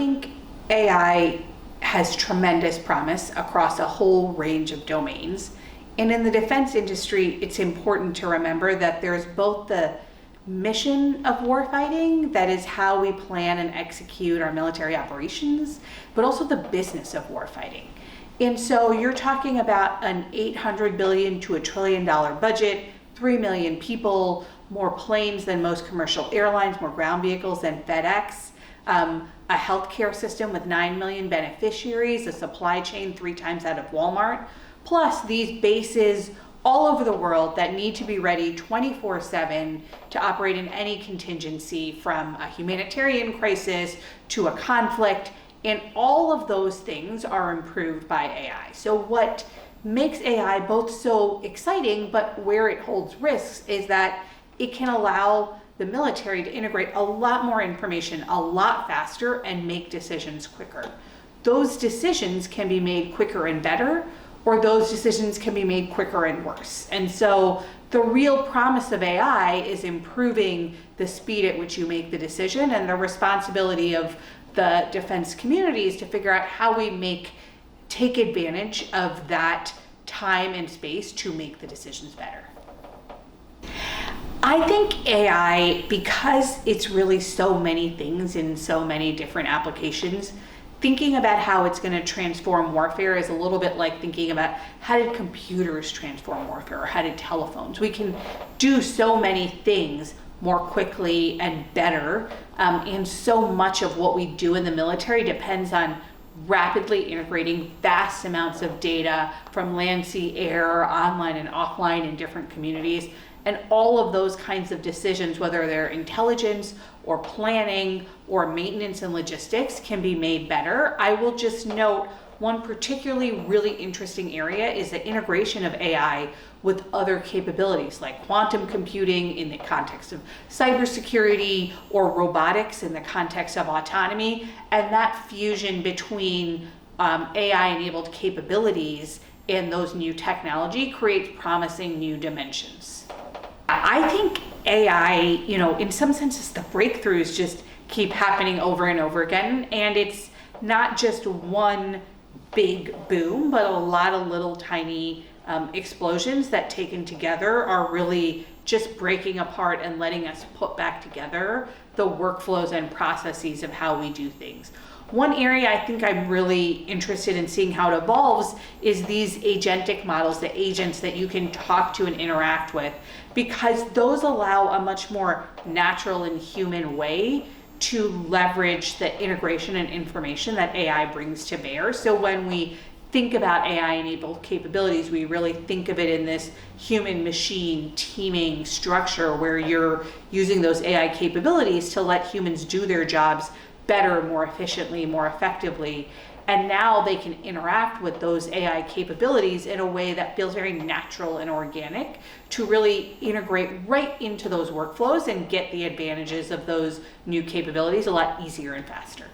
think AI has tremendous promise across a whole range of domains. And in the defense industry, it's important to remember that there's both the mission of warfighting, that is how we plan and execute our military operations, but also the business of warfighting. And so you're talking about an $800 billion to $1 trillion budget, 3 million people, more planes than most commercial airlines, more ground vehicles than FedEx, a healthcare system with 9 million beneficiaries, a supply chain 3 times that of Walmart, plus these bases all over the world that need to be ready 24/7 to operate in any contingency, from a humanitarian crisis to a conflict. And all of those things are improved by AI. So what makes AI both so exciting, but where it holds risks, is that it can allow the military to integrate a lot more information a lot faster and make decisions quicker. Those decisions can be made quicker and better, or those decisions can be made quicker and worse. And so the real promise of AI is improving the speed at which you make the decision, and the responsibility of the defense community is to figure out how we take advantage of that time and space to make the decisions better. I think AI, because it's really so many things in so many different applications, thinking about how it's going to transform warfare is a little bit like thinking about how did computers transform warfare, or how did telephones. We can do so many things more quickly and better, and so much of what we do in the military depends on rapidly integrating vast amounts of data from land, sea, air, online and offline in different communities. And all of those kinds of decisions, whether they're intelligence or planning or maintenance and logistics, can be made better. I will just note one particularly really interesting area is the integration of AI with other capabilities like quantum computing in the context of cybersecurity, or robotics in the context of autonomy. And that fusion between AI-enabled capabilities and those new technology creates promising new dimensions. I think AI, in some senses, the breakthroughs just keep happening over and over again. And it's not just one big boom, but a lot of little tiny explosions that taken together are really just breaking apart and letting us put back together the workflows and processes of how we do things. One area I think I'm really interested in seeing how it evolves is these agentic models, the agents that you can talk to and interact with, because those allow a much more natural and human way to leverage the integration and information that AI brings to bear. So when we think about AI-enabled capabilities, we really think of it in this human-machine teaming structure where you're using those AI capabilities to let humans do their jobs better, more efficiently, more effectively. And now they can interact with those AI capabilities in a way that feels very natural and organic to really integrate right into those workflows and get the advantages of those new capabilities a lot easier and faster.